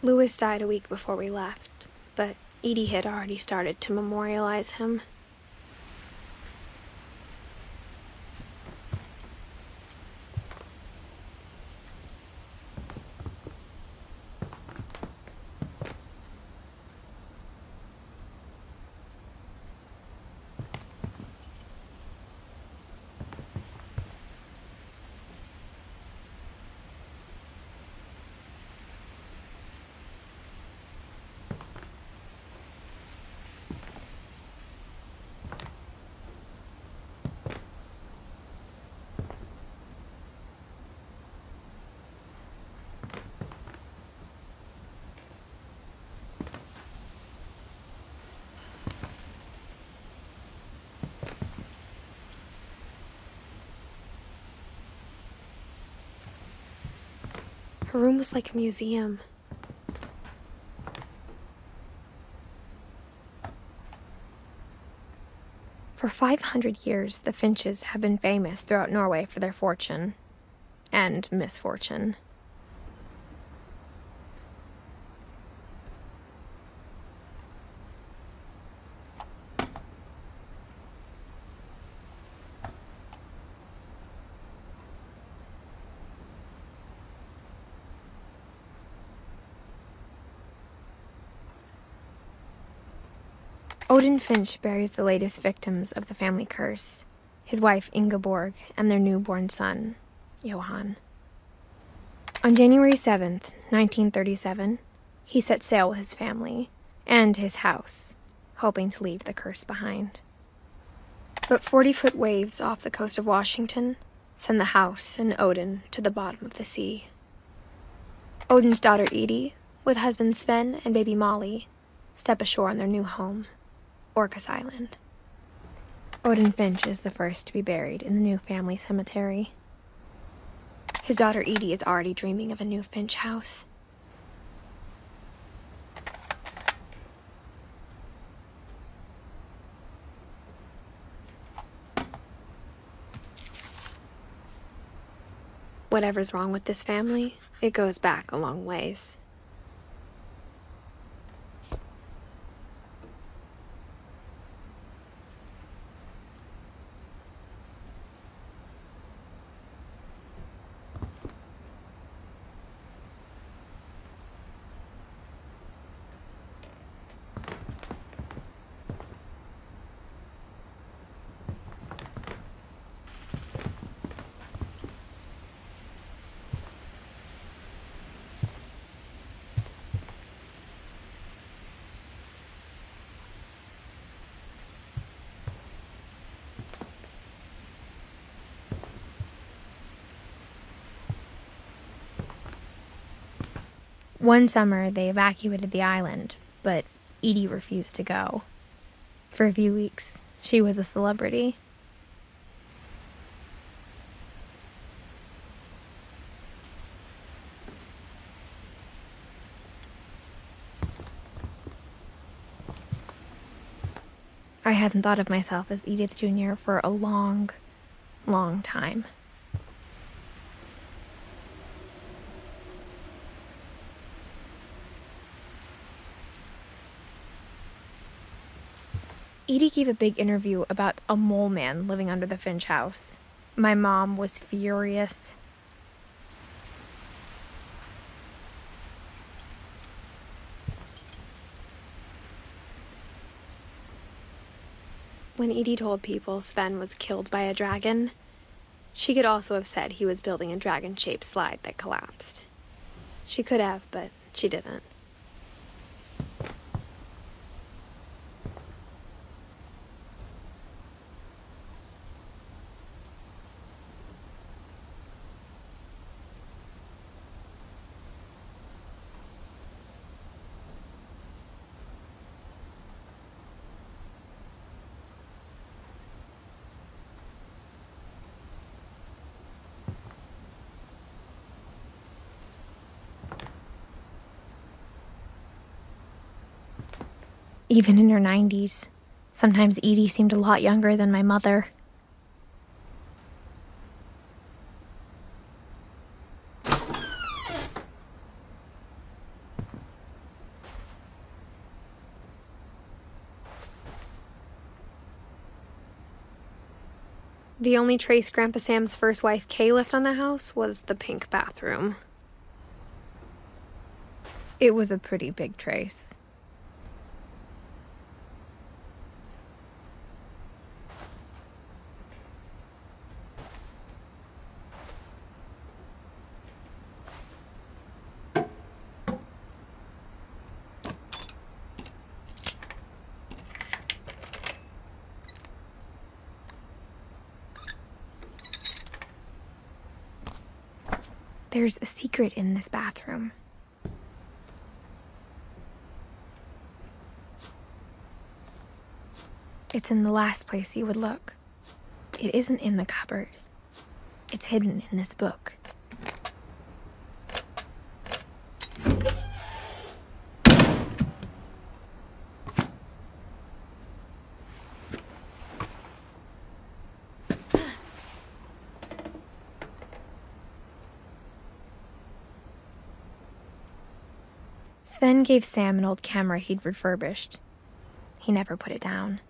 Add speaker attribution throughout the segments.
Speaker 1: Louis died a week before we left, but Edie had already started to memorialize him. Her room was like a museum. For 500 years, the Finches have been famous throughout Norway for their fortune and misfortune. Odin Finch buries the latest victims of the family curse, his wife Ingeborg and their newborn son, Johan. On January 7th, 1937, he set sail with his family and his house, hoping to leave the curse behind. But 40-foot waves off the coast of Washington send the house and Odin to the bottom of the sea. Odin's daughter Edie, with husband Sven and baby Molly, step ashore on their new home, Orcas Island. Odin Finch is the first to be buried in the new family cemetery. His daughter Edie is already dreaming of a new Finch house. Whatever's wrong with this family, it goes back a long ways. One summer, they evacuated the island, but Edie refused to go. For a few weeks, she was a celebrity. I hadn't thought of myself as Edith Jr. for a long, long time. Edie gave a big interview about a mole man living under the Finch house. My mom was furious. When Edie told people Sven was killed by a dragon, she could also have said he was building a dragon-shaped slide that collapsed. She could have, but she didn't. Even in her 90s. Sometimes Edie seemed a lot younger than my mother. The only trace Grandpa Sam's first wife, Kay, left on the house was the pink bathroom. It was a pretty big trace. There's a secret in this bathroom. It's in the last place you would look. It isn't in the cupboard. It's hidden in this book. Sven gave Sam an old camera he'd refurbished. He never put it down.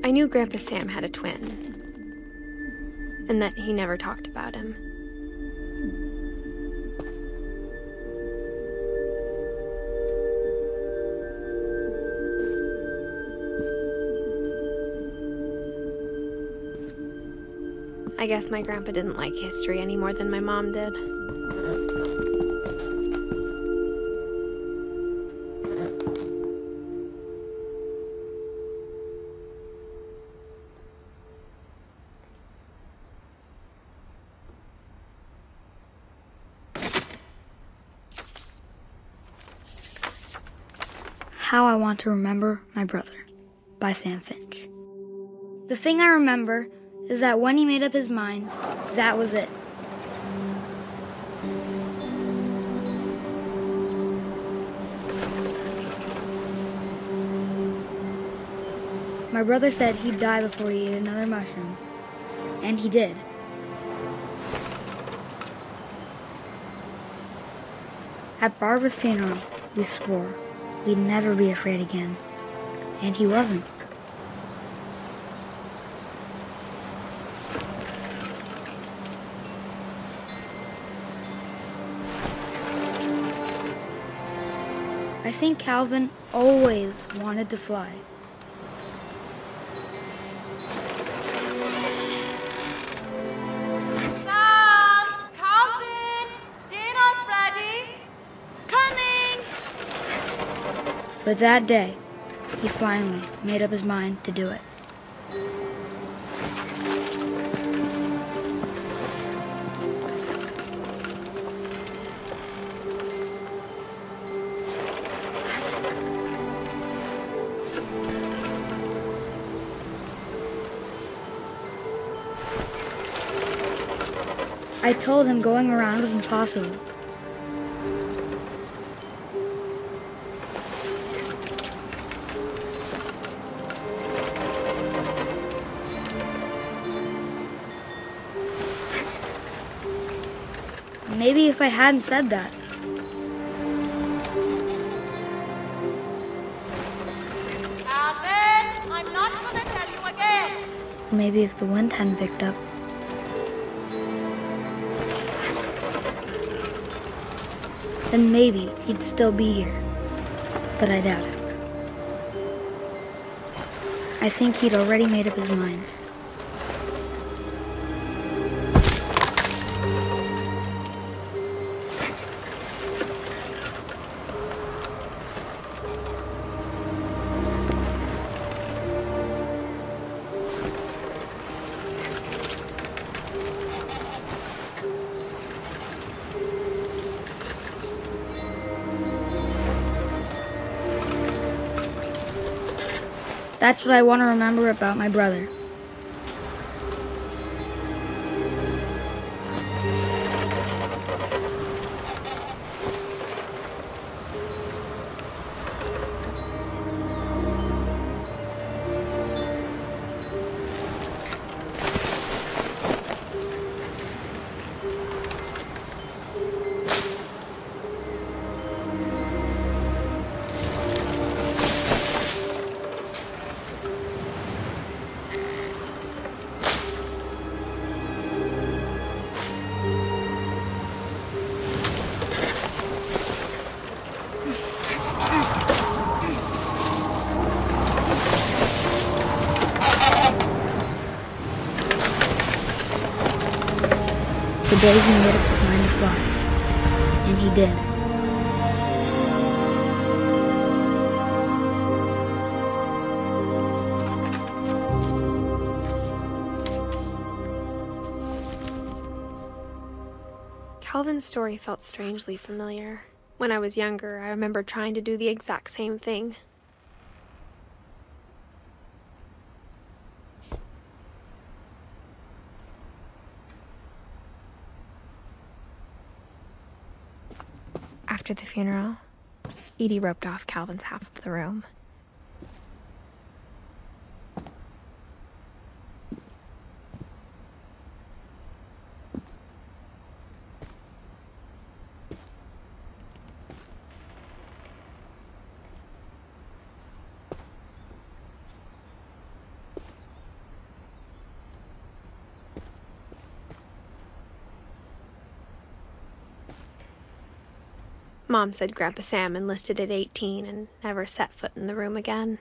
Speaker 1: I knew Grandpa Sam had a twin, and that he never talked about him. I guess my grandpa didn't like history any more than my mom did.
Speaker 2: How I Want to Remember My Brother by Sam Finch. The thing I remember is that when he made up his mind, that was it. My brother said he'd die before he ate another mushroom, and he did. At Barbara's funeral, we swore we'd never be afraid again, and he wasn't. I think Calvin always wanted to fly.
Speaker 3: Sam! Calvin! Dinner's ready! Coming!
Speaker 2: But that day, he finally made up his mind to do it. I told him going around was impossible. Maybe if I hadn't said that.
Speaker 3: Alvin, I'm not going to tell you again.
Speaker 2: Maybe if the wind hadn't picked up. Then maybe he'd still be here. But I doubt it. I think he'd already made up his mind. That's what I want to remember about my brother. The day he made up his mind to fly. And he did.
Speaker 1: Calvin's story felt strangely familiar. When I was younger, I remember trying to do the exact same thing. After the funeral, Edie roped off Calvin's half of the room. Mom said Grandpa Sam enlisted at 18 and never set foot in the room again.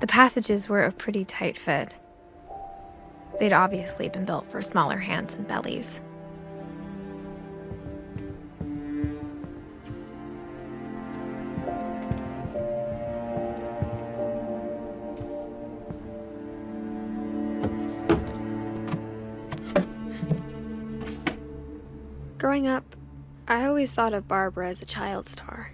Speaker 1: The passages were a pretty tight fit. They'd obviously been built for smaller hands and bellies. Growing up, I always thought of Barbara as a child star.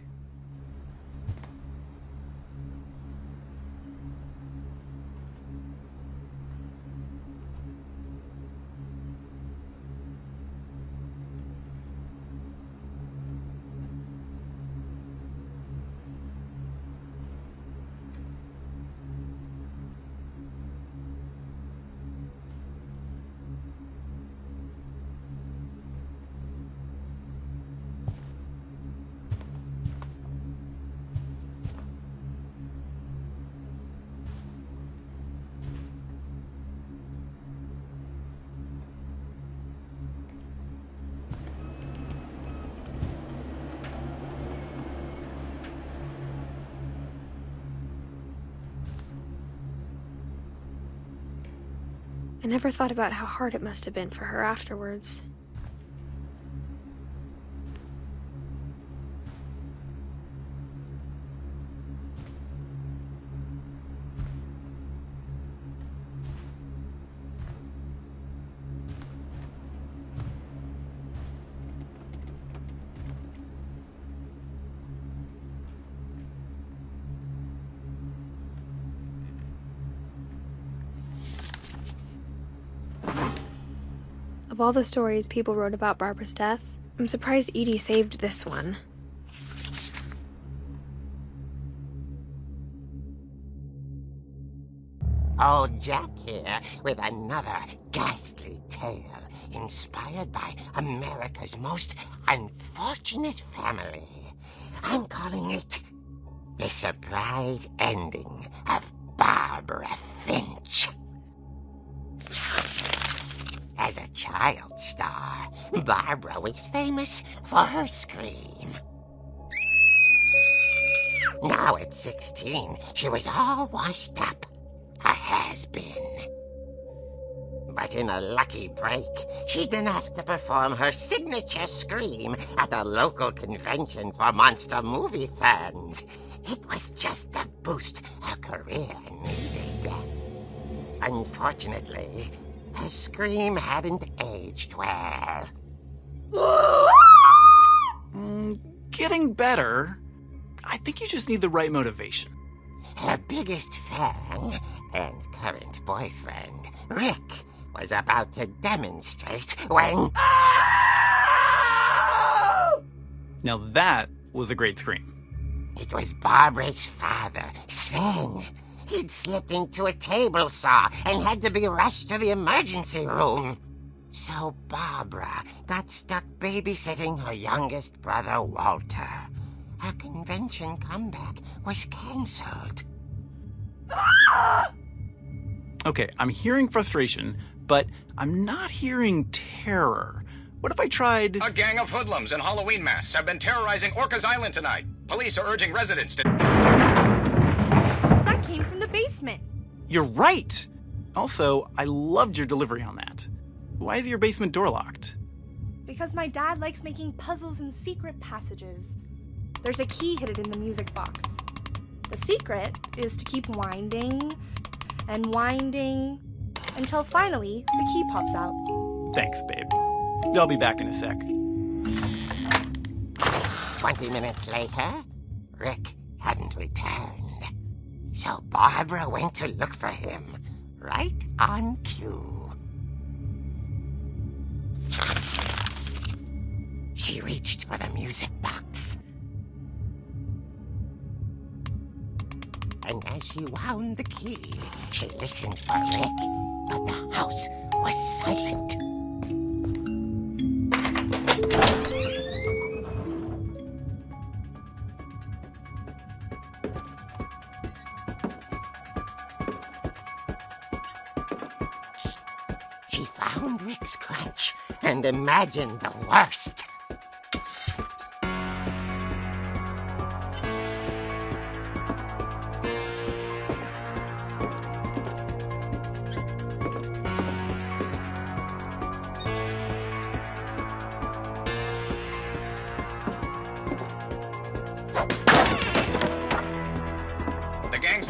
Speaker 1: I never thought about how hard it must have been for her afterwards. Of all the stories people wrote about Barbara's death, I'm surprised Edie saved this one.
Speaker 4: Old Jack here with another ghastly tale inspired by America's most unfortunate family. I'm calling it The Surprise Ending of Barbara Finch. As a child star, Barbara was famous for her scream. Now at 16, she was all washed up, a has-been. But in a lucky break, she'd been asked to perform her signature scream at a local convention for monster movie fans. It was just the boost her career needed. Unfortunately, her scream hadn't aged well.
Speaker 5: Getting better. I think you just need the right motivation.
Speaker 4: Her biggest fan and current boyfriend, Rick, was about to demonstrate when...
Speaker 5: Now that was a great scream.
Speaker 4: It was Barbara's father, Sven. He'd slipped into a table saw and had to be rushed to the emergency room. So Barbara got stuck babysitting her youngest brother, Walter. Her convention comeback was cancelled.
Speaker 5: Okay, I'm hearing frustration, but I'm not hearing terror. What if I tried...
Speaker 6: A gang of hoodlums in Halloween masks have been terrorizing Orcas Island tonight. Police are urging residents to...
Speaker 7: That came from the basement.
Speaker 5: You're right! Also, I loved your delivery on that. Why is your basement door locked?
Speaker 7: Because my dad likes making puzzles and secret passages. There's a key hidden in the music box. The secret is to keep winding and winding until finally the key pops out.
Speaker 5: Thanks, babe. I'll be back in a sec.
Speaker 4: 20 minutes later, Rick hadn't returned. So Barbara went to look for him, right on cue. She reached for the music box. And as she wound the key, she listened for Rick, but the house was silent. She found Rick's crutch and imagined the worst.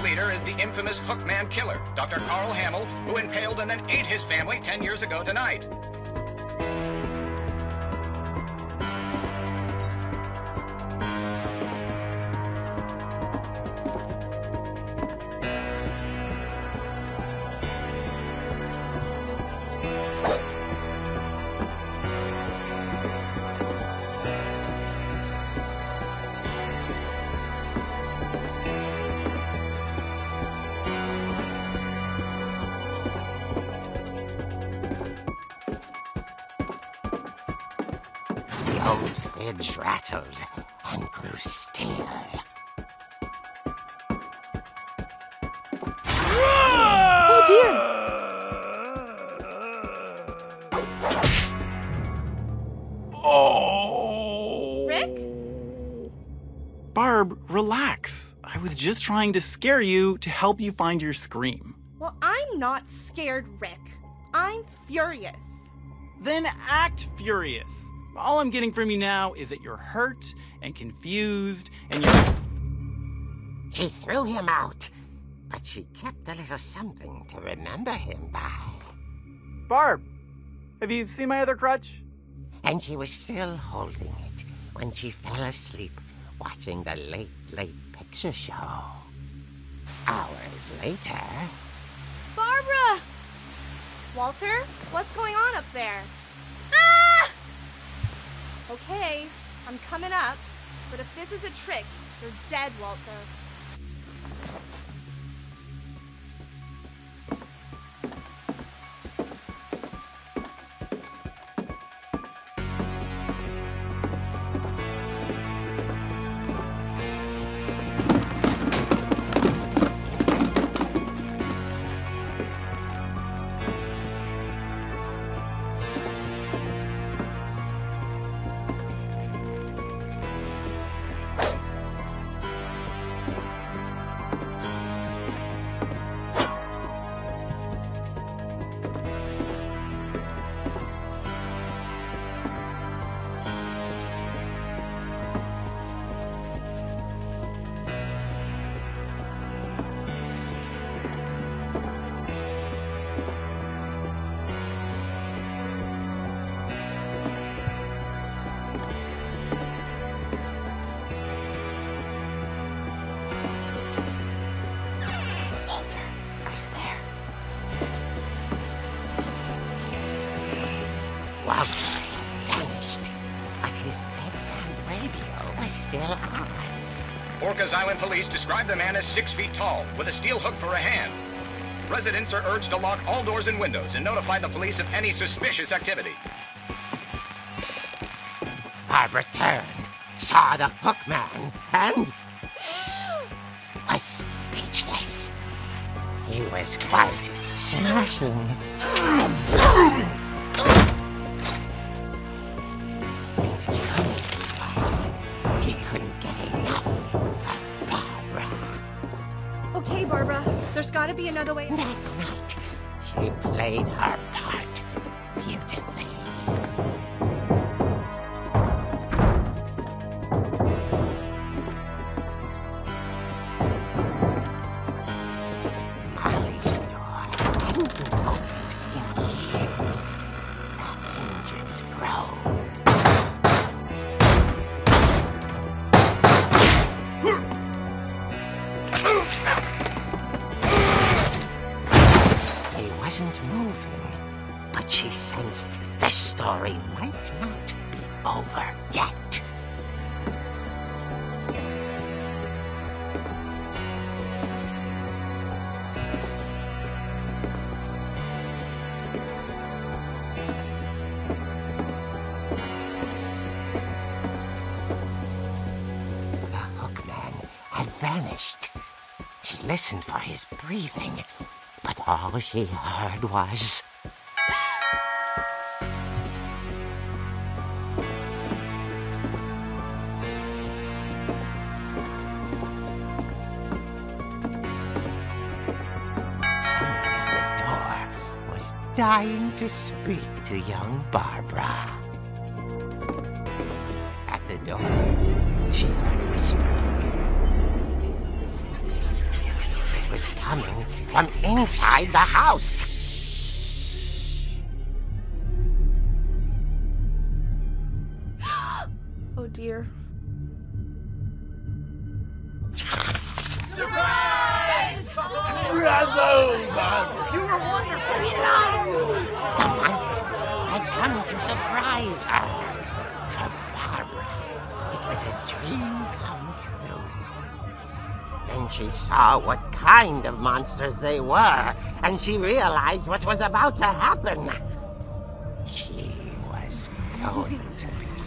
Speaker 6: Leader is the infamous Hookman killer, Dr. Carl Hamill, who impaled and then ate his family 10 years ago tonight. The old fridge rattled and grew still.
Speaker 7: Oh dear!
Speaker 5: Oh!
Speaker 7: Rick?
Speaker 5: Barb, relax. I was just trying to scare you to help you find your scream.
Speaker 7: Well, I'm not scared, Rick. I'm furious.
Speaker 5: Then act furious. All I'm getting from you now is that you're hurt and confused and you're...
Speaker 4: She threw him out, but she kept a little something to remember him by.
Speaker 5: Barb, have you seen my other crutch?
Speaker 4: And she was still holding it when she fell asleep watching the Late Late Picture Show. Hours later...
Speaker 7: Barbara! Walter, what's going on up there? Ah! Okay, I'm coming up, but if this is a trick, you're dead, Walter.
Speaker 4: Walter had vanished, but his bedside radio was still on.
Speaker 6: Orcas Island police describe the man as 6 feet tall, with a steel hook for a hand. Residents are urged to lock all doors and windows and notify the police of any suspicious activity.
Speaker 4: Barbara turned, saw the hook man, and was speechless. He was quite smashing. He couldn't get enough of Barbara.
Speaker 7: Okay, Barbara, there's gotta be another way.
Speaker 4: That night, she played her part beautifully. Molly's door hadn't been opened in years. The hinges groaned. Moving, but she sensed the story might not be over yet. The hookman had vanished. She listened for his breathing, but all she heard was... someone at the door was dying to speak to young Barbara. At the door, she heard whispering. It was coming from inside the house.
Speaker 7: Oh dear.
Speaker 3: Surprise!
Speaker 8: Bravo, Barbara! You were wonderful!
Speaker 4: The monsters had come to surprise her. For Barbara, it was a dream come true. Then she saw what kind of monsters they were, and she realized what was about to happen. She was going to be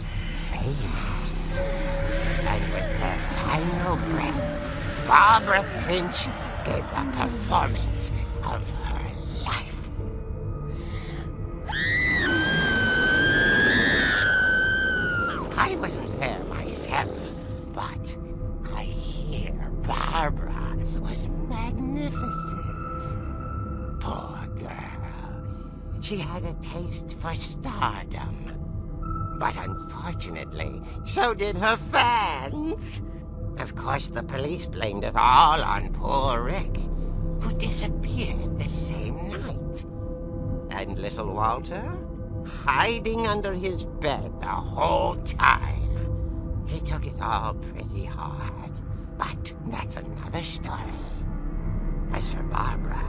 Speaker 4: famous. And with her final breath, Barbara Finch gave the performance of her life. I wasn't there myself, but I hear Barbara was magnificent. Poor girl. she had a taste for stardom. But unfortunately, so did her fans. Of course, the police blamed it all on poor Rick, who disappeared the same night. And little Walter, hiding under his bed the whole time. He took it all pretty hard, but that's another story. As for Barbara,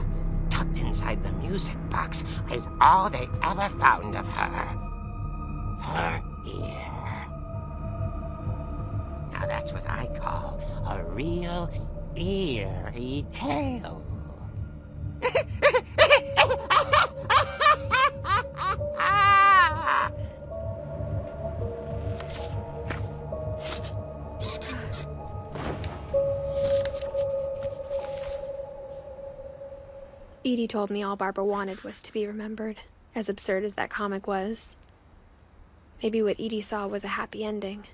Speaker 4: tucked inside the music box is all they ever found of her. Her ear. Now that's what I call a real eerie tale.
Speaker 1: Edie told me all Barbara wanted was to be remembered, as absurd as that comic was. Maybe what Edie saw was a happy ending.